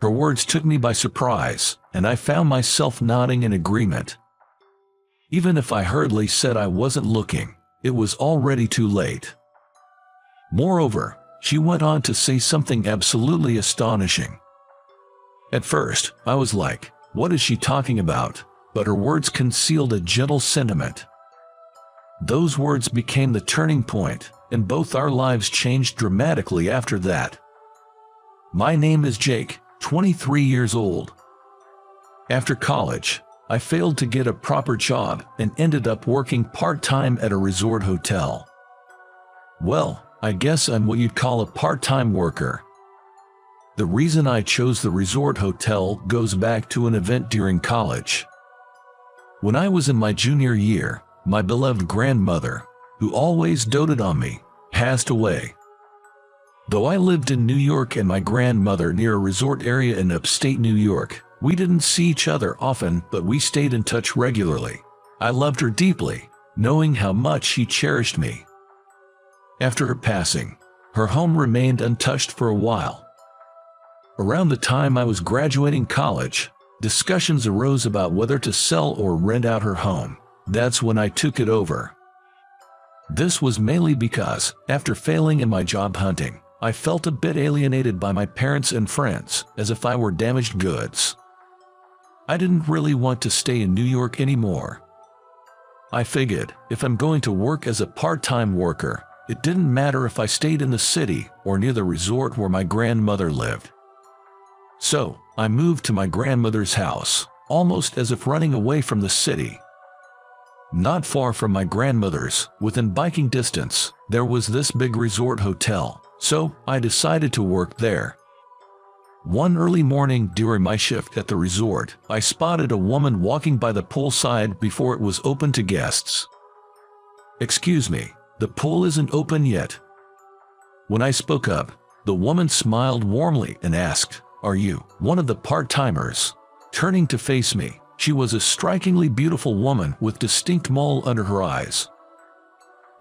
Her words took me by surprise, and I found myself nodding in agreement. Even if I hurriedly said I wasn't looking, it was already too late. Moreover, she went on to say something absolutely astonishing. At first, I was like, what is she talking about? But her words concealed a gentle sentiment. Those words became the turning point, and both our lives changed dramatically after that. My name is Jake, 23 years old. After college, I failed to get a proper job and ended up working part-time at a resort hotel. Well, I guess I'm what you'd call a part-time worker. The reason I chose the resort hotel goes back to an event during college. When I was in my junior year, my beloved grandmother, who always doted on me, passed away. Though I lived in New York and my grandmother near a resort area in upstate New York, we didn't see each other often, but we stayed in touch regularly. I loved her deeply, knowing how much she cherished me. After her passing, her home remained untouched for a while. Around the time I was graduating college, discussions arose about whether to sell or rent out her home. That's when I took it over. This was mainly because, after failing in my job hunting, I felt a bit alienated by my parents and friends, as if I were damaged goods. I didn't really want to stay in New York anymore. I figured, if I'm going to work as a part-time worker, it didn't matter if I stayed in the city or near the resort where my grandmother lived. So, I moved to my grandmother's house, almost as if running away from the city. Not far from my grandmother's, within biking distance, there was this big resort hotel, so I decided to work there. One early morning during my shift at the resort, I spotted a woman walking by the poolside before it was open to guests. "Excuse me, the pool isn't open yet." When I spoke up, the woman smiled warmly and asked, "Are you one of the part-timers?" Turning to face me, she was a strikingly beautiful woman with distinct mole under her eyes.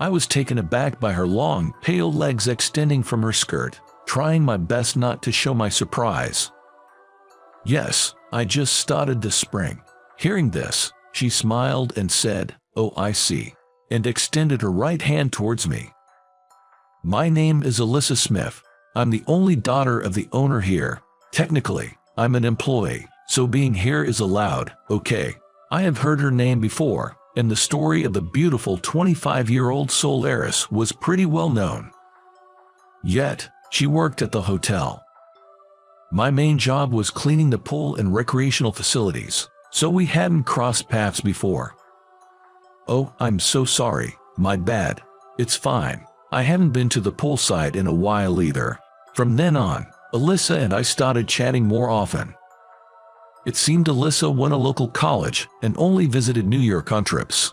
I was taken aback by her long, pale legs extending from her skirt, trying my best not to show my surprise. "Yes, I just started this spring." Hearing this, she smiled and said, "Oh, I see," and extended her right hand towards me. "My name is Alyssa Smith. I'm the only daughter of the owner here. Technically, I'm an employee, so being here is allowed, okay?" I have heard her name before, and the story of the beautiful 25-year-old soul heiress was pretty well known. Yet, she worked at the hotel. My main job was cleaning the pool and recreational facilities, so we hadn't crossed paths before. "Oh, I'm so sorry, my bad." "It's fine. I haven't been to the poolside in a while either." From then on, Alyssa and I started chatting more often. It seemed Alyssa went to local college and only visited New York on trips.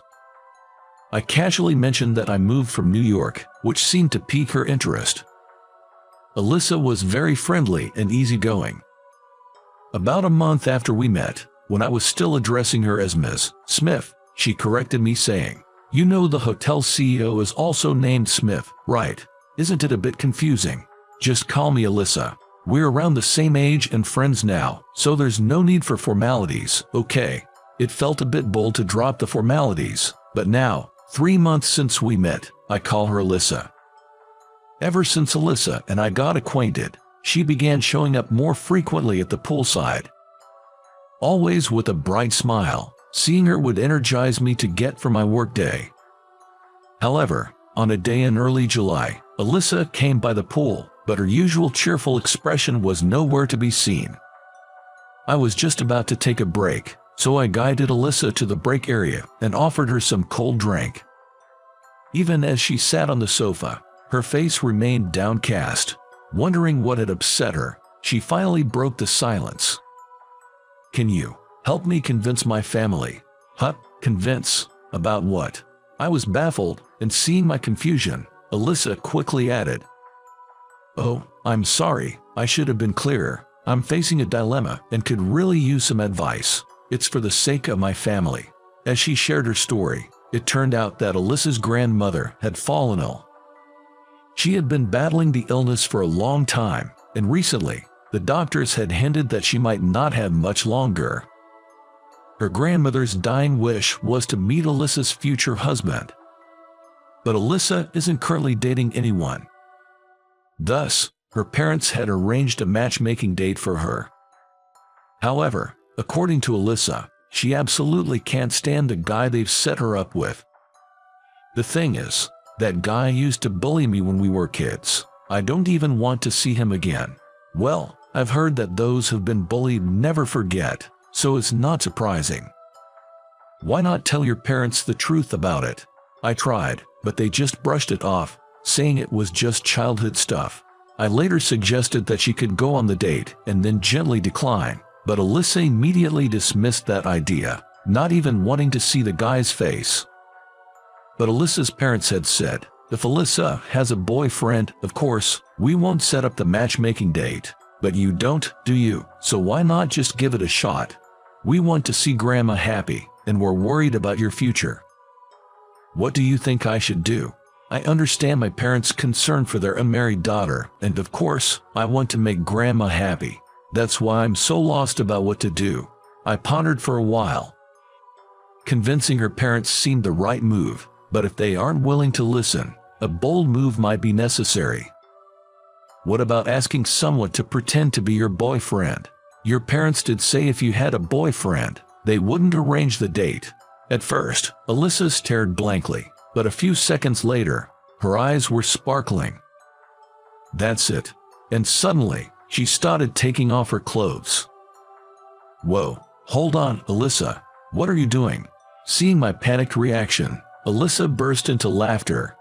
I casually mentioned that I moved from New York, which seemed to pique her interest. Alyssa was very friendly and easygoing. About a month after we met, when I was still addressing her as Ms. Smith, she corrected me saying, "You know the hotel CEO is also named Smith, right? Isn't it a bit confusing? Just call me Alyssa. We're around the same age and friends now, so there's no need for formalities, okay?" It felt a bit bold to drop the formalities, but now, 3 months since we met, I call her Alyssa. Ever since Alyssa and I got acquainted, she began showing up more frequently at the poolside. Always with a bright smile, seeing her would energize me to get through my workday. However, on a day in early July, Alyssa came by the pool, but her usual cheerful expression was nowhere to be seen. I was just about to take a break, so I guided Alyssa to the break area and offered her some cold drink. Even as she sat on the sofa, her face remained downcast, wondering what had upset her. She finally broke the silence. "Can you help me convince my family?" "Huh? Convince? About what?" I was baffled, and seeing my confusion, Alyssa quickly added, "Oh, I'm sorry, I should have been clearer. I'm facing a dilemma and could really use some advice. It's for the sake of my family." As she shared her story, it turned out that Alyssa's grandmother had fallen ill. She had been battling the illness for a long time, and recently, The doctors had hinted that she might not have much longer. Her grandmother's dying wish was to meet Alyssa's future husband. But Alyssa isn't currently dating anyone. Thus, her parents had arranged a matchmaking date for her. However, according to Alyssa, she absolutely can't stand the guy they've set her up with. The thing is, that guy used to bully me when we were kids. I don't even want to see him again. Well, I've heard that those who've been bullied never forget, so it's not surprising. Why not tell your parents the truth about it? I tried, but they just brushed it off, saying it was just childhood stuff. I later suggested that she could go on the date and then gently decline, but Alyssa immediately dismissed that idea, not even wanting to see the guy's face. But Alyssa's parents had said, if Alyssa has a boyfriend, of course, we won't set up the matchmaking date. But you don't, do you? So why not just give it a shot? We want to see Grandma happy, and we're worried about your future. What do you think I should do? I understand my parents' concern for their unmarried daughter, and of course, I want to make Grandma happy. That's why I'm so lost about what to do. I pondered for a while. Convincing her parents seemed the right move, but if they aren't willing to listen, a bold move might be necessary. What about asking someone to pretend to be your boyfriend? Your parents did say if you had a boyfriend, they wouldn't arrange the date. At first, Alyssa stared blankly, but a few seconds later, her eyes were sparkling. That's it. And suddenly, she started taking off her clothes. Whoa, hold on, Alyssa. What are you doing? Seeing my panicked reaction, Alyssa burst into laughter.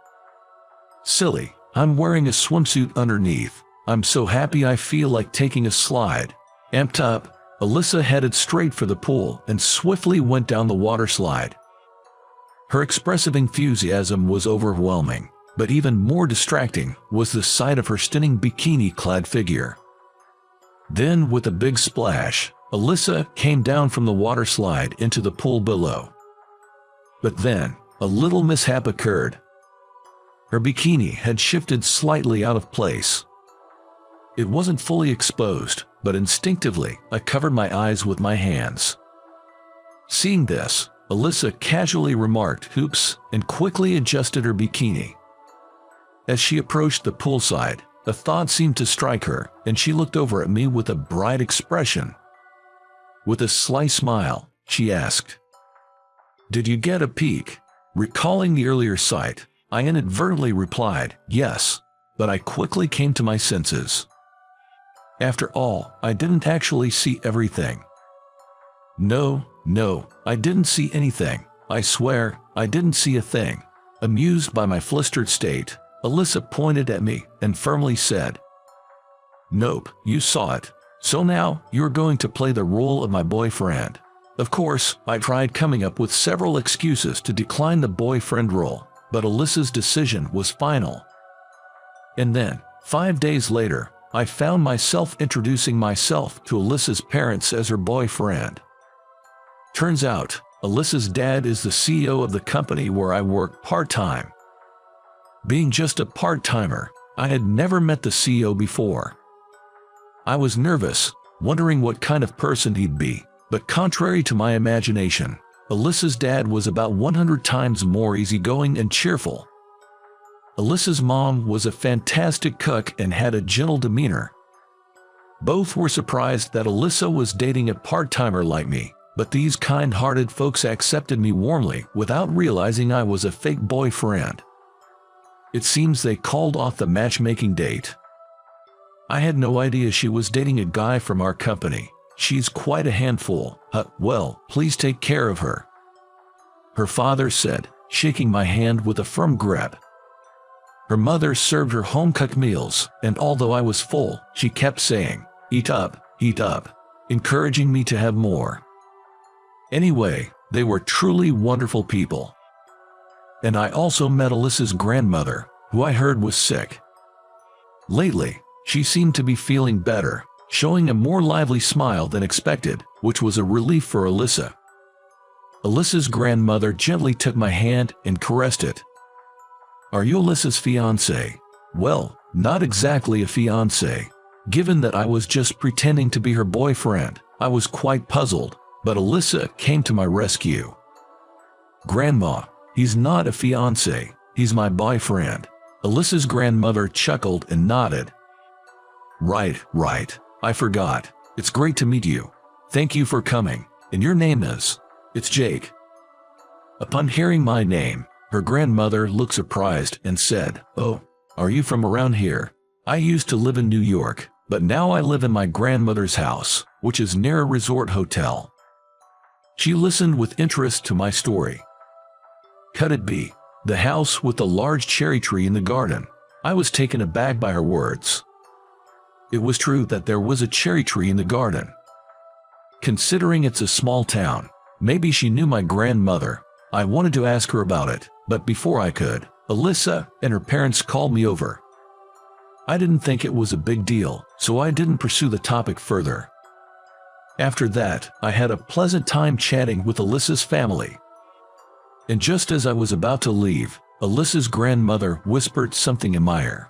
Silly. I'm wearing a swimsuit underneath. I'm so happy I feel like taking a slide. Amped up, Alyssa headed straight for the pool and swiftly went down the water slide. Her expressive enthusiasm was overwhelming, but even more distracting was the sight of her stunning bikini-clad figure. Then, with a big splash, Alyssa came down from the water slide into the pool below. But then, a little mishap occurred. Her bikini had shifted slightly out of place. It wasn't fully exposed, but instinctively, I covered my eyes with my hands. Seeing this, Alyssa casually remarked, "Oops," and quickly adjusted her bikini. As she approached the poolside, a thought seemed to strike her, and she looked over at me with a bright expression. With a sly smile, she asked, "Did you get a peek?" Recalling the earlier sight, I inadvertently replied, "Yes," but I quickly came to my senses. After all, I didn't actually see everything. No, I didn't see anything. I swear, I didn't see a thing. Amused by my flustered state, Alyssa pointed at me and firmly said, "Nope, you saw it. So now, you're going to play the role of my boyfriend." Of course, I tried coming up with several excuses to decline the boyfriend role, but Alyssa's decision was final. And then, 5 days later, I found myself introducing myself to Alyssa's parents as her boyfriend. Turns out, Alyssa's dad is the CEO of the company where I work part-time. Being just a part-timer, I had never met the CEO before. I was nervous, wondering what kind of person he'd be, but contrary to my imagination, Alyssa's dad was about 100 times more easygoing and cheerful. Alyssa's mom was a fantastic cook and had a gentle demeanor. Both were surprised that Alyssa was dating a part-timer like me, but these kind-hearted folks accepted me warmly without realizing I was a fake boyfriend. It seems they called off the matchmaking date. I had no idea she was dating a guy from our company. She's quite a handful. Well, please take care of her," her father said, shaking my hand with a firm grip. Her mother served her home-cooked meals, and although I was full, she kept saying, eat up," encouraging me to have more. Anyway, they were truly wonderful people. And I also met Alyssa's grandmother, who I heard was sick. Lately, she seemed to be feeling better, showing a more lively smile than expected, which was a relief for Alyssa. Alyssa's grandmother gently took my hand and caressed it. "Are you Alyssa's fiancé?" "Well, not exactly a fiancé. Given that I was just pretending to be her boyfriend, I was quite puzzled, but Alyssa came to my rescue. "Grandma, he's not a fiancé, he's my boyfriend." Alyssa's grandmother chuckled and nodded. Right, I forgot. It's great to meet you. Thank you for coming. And your name is?" "It's Jake." Upon hearing my name, her grandmother looked surprised and said, "Oh, are you from around here? I used to live in New York, but now I live in my grandmother's house, which is near a resort hotel." She listened with interest to my story. Could it be the house with the large cherry tree in the garden? I was taken aback by her words. It was true that there was a cherry tree in the garden. Considering it's a small town, maybe she knew my grandmother. I wanted to ask her about it, but before I could, Alyssa and her parents called me over. I didn't think it was a big deal, so I didn't pursue the topic further. After that, I had a pleasant time chatting with Alyssa's family. And just as I was about to leave, Alyssa's grandmother whispered something in my ear.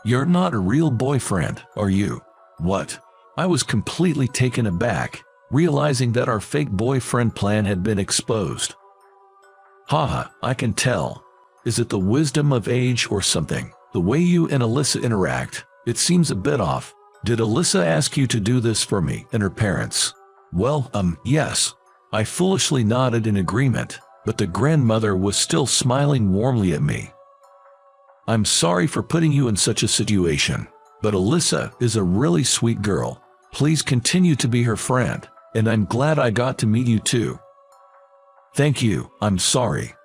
You're not a real boyfriend, are you?" "What?" I was completely taken aback, realizing that our fake boyfriend plan had been exposed. "Haha, I can tell. Is it the wisdom of age or something? The way you and Alyssa interact, it seems a bit off. Did Alyssa ask you to do this for me and her parents?" "Well, yes." I foolishly nodded in agreement, but the grandmother was still smiling warmly at me. "I'm sorry for putting you in such a situation, but Alyssa is a really sweet girl. Please continue to be her friend, and I'm glad I got to meet you too." "Thank you, I'm sorry."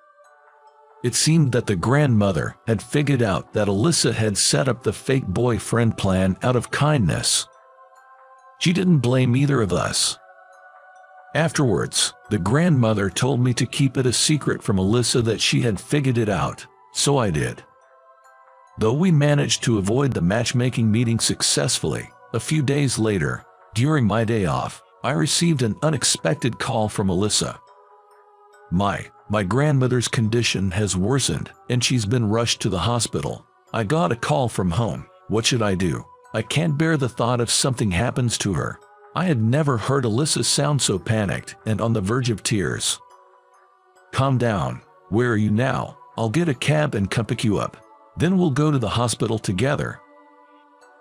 It seemed that the grandmother had figured out that Alyssa had set up the fake boyfriend plan out of kindness. She didn't blame either of us. Afterwards, the grandmother told me to keep it a secret from Alyssa that she had figured it out, so I did. Though we managed to avoid the matchmaking meeting successfully, a few days later, during my day off, I received an unexpected call from Alyssa. My grandmother's condition has worsened, and she's been rushed to the hospital. I got a call from home. What should I do? I can't bear the thought if something happens to her. I had never heard Alyssa sound so panicked and on the verge of tears. "Calm down. Where are you now? I'll get a cab and come pick you up. Then we'll go to the hospital together."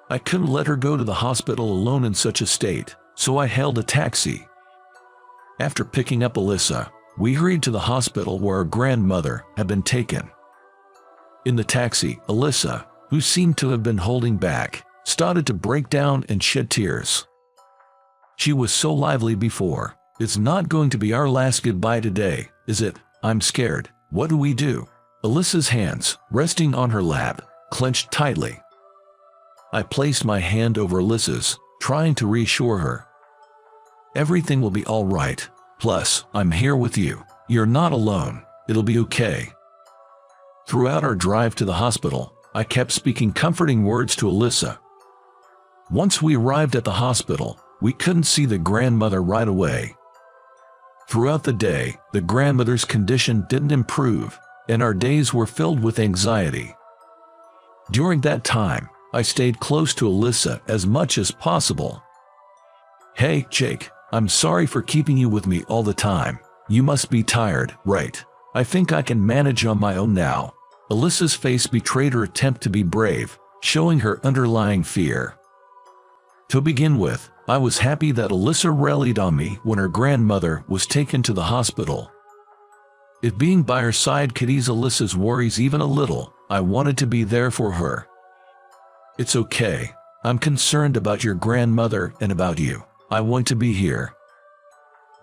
I couldn't let her go to the hospital alone in such a state, so I hailed a taxi. After picking up Alyssa, we hurried to the hospital where our grandmother had been taken. In the taxi, Alyssa, who seemed to have been holding back, started to break down and shed tears. She was so lively before. "It's not going to be our last goodbye today, is it? I'm scared. What do we do?" Alyssa's hands, resting on her lap, clenched tightly. I placed my hand over Alyssa's, trying to reassure her. "Everything will be all right. Plus, I'm here with you. You're not alone. It'll be okay." Throughout our drive to the hospital, I kept speaking comforting words to Alyssa. Once we arrived at the hospital, we couldn't see the grandmother right away. Throughout the day, the grandmother's condition didn't improve, and our days were filled with anxiety. During that time, I stayed close to Alyssa as much as possible. "Hey, Jake, I'm sorry for keeping you with me all the time. You must be tired, right? I think I can manage on my own now." Alyssa's face betrayed her attempt to be brave, showing her underlying fear. To begin with, I was happy that Alyssa rallied on me when her grandmother was taken to the hospital. If being by her side could ease Alyssa's worries even a little, I wanted to be there for her. "It's okay. I'm concerned about your grandmother and about you. I want to be here."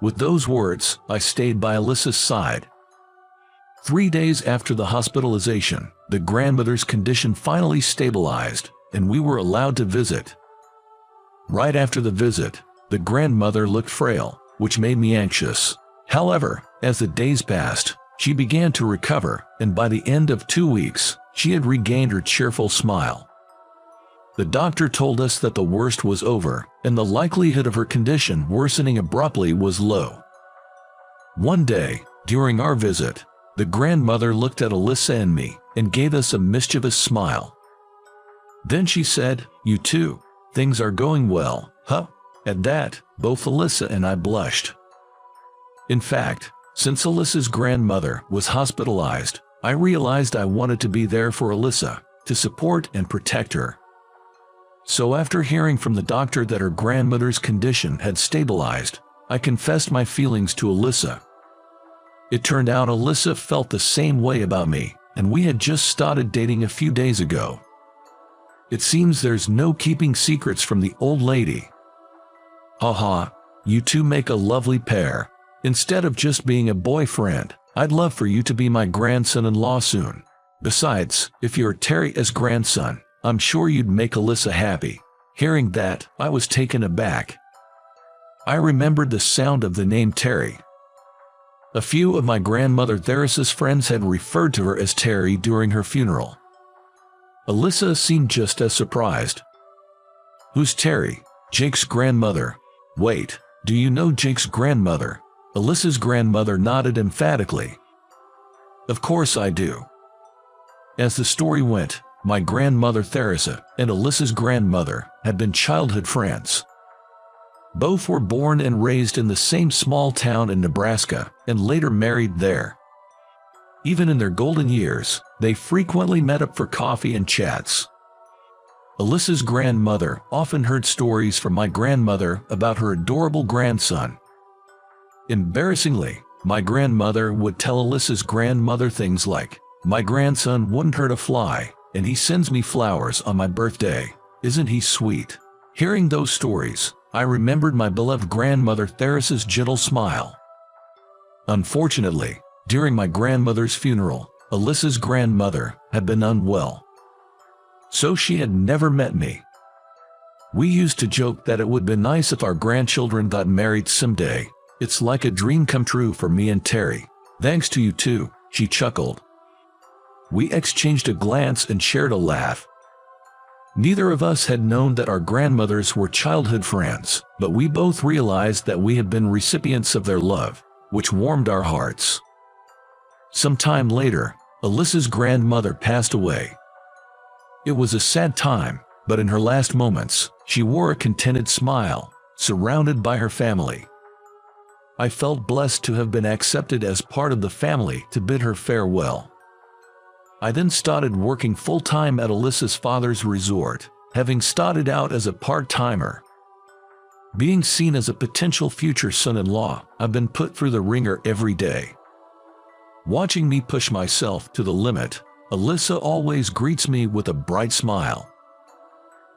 With those words, I stayed by Alyssa's side. 3 days after the hospitalization, the grandmother's condition finally stabilized, and we were allowed to visit. Right after the visit, the grandmother looked frail, which made me anxious. However, as the days passed, she began to recover, and by the end of 2 weeks, she had regained her cheerful smile. The doctor told us that the worst was over, and the likelihood of her condition worsening abruptly was low. One day, during our visit, the grandmother looked at Alyssa and me, and gave us a mischievous smile. Then she said, "You too. Things are going well, huh?" At that, both Alyssa and I blushed. In fact, since Alyssa's grandmother was hospitalized, I realized I wanted to be there for Alyssa, to support and protect her. So after hearing from the doctor that her grandmother's condition had stabilized, I confessed my feelings to Alyssa. It turned out Alyssa felt the same way about me, and we had just started dating a few days ago. It seems there's no keeping secrets from the old lady. Haha, you two make a lovely pair. Instead of just being a boyfriend, I'd love for you to be my grandson-in-law soon. Besides, if you're Terry's grandson, I'm sure you'd make Alyssa happy. Hearing that, I was taken aback. I remembered the sound of the name Terry. A few of my grandmother Theris's friends had referred to her as Terry during her funeral. Alyssa seemed just as surprised. "Who's Terry?" "Jake's grandmother." "Wait, do you know Jake's grandmother?" Alyssa's grandmother nodded emphatically. "Of course I do." As the story went, my grandmother Theresa and Alyssa's grandmother had been childhood friends. Both were born and raised in the same small town in Nebraska and later married there. Even in their golden years, they frequently met up for coffee and chats. Alyssa's grandmother often heard stories from my grandmother about her adorable grandson. Embarrassingly, my grandmother would tell Alyssa's grandmother things like, "My grandson wouldn't hurt a fly, and he sends me flowers on my birthday. Isn't he sweet?" Hearing those stories, I remembered my beloved grandmother Theris's gentle smile. Unfortunately, during my grandmother's funeral, Alyssa's grandmother had been unwell. So she had never met me. We used to joke that it would be nice if our grandchildren got married someday. It's like a dream come true for me and Terry. "Thanks to you too," she chuckled. We exchanged a glance and shared a laugh. Neither of us had known that our grandmothers were childhood friends, but we both realized that we had been recipients of their love, which warmed our hearts. Some time later, Alyssa's grandmother passed away. It was a sad time, but in her last moments, she wore a contented smile, surrounded by her family. I felt blessed to have been accepted as part of the family to bid her farewell. I then started working full-time at Alyssa's father's resort, having started out as a part-timer. Being seen as a potential future son-in-law, I've been put through the ringer every day. Watching me push myself to the limit, Alyssa always greets me with a bright smile.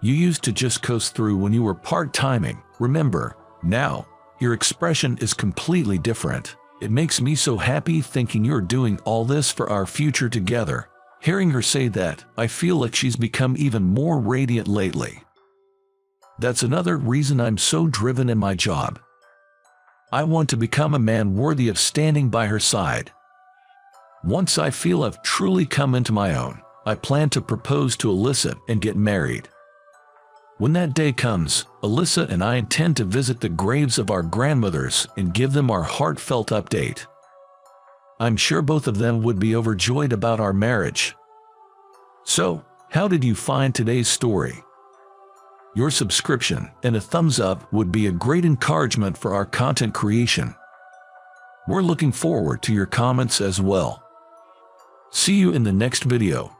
"You used to just coast through when you were part-timing, remember? Now, your expression is completely different. It makes me so happy thinking you're doing all this for our future together." Hearing her say that, I feel like she's become even more radiant lately. That's another reason I'm so driven in my job. I want to become a man worthy of standing by her side. Once I feel I've truly come into my own, I plan to propose to Alyssa and get married. When that day comes, Alyssa and I intend to visit the graves of our grandmothers and give them our heartfelt update. I'm sure both of them would be overjoyed about our marriage. So, how did you find today's story? Your subscription and a thumbs up would be a great encouragement for our content creation. We're looking forward to your comments as well. See you in the next video.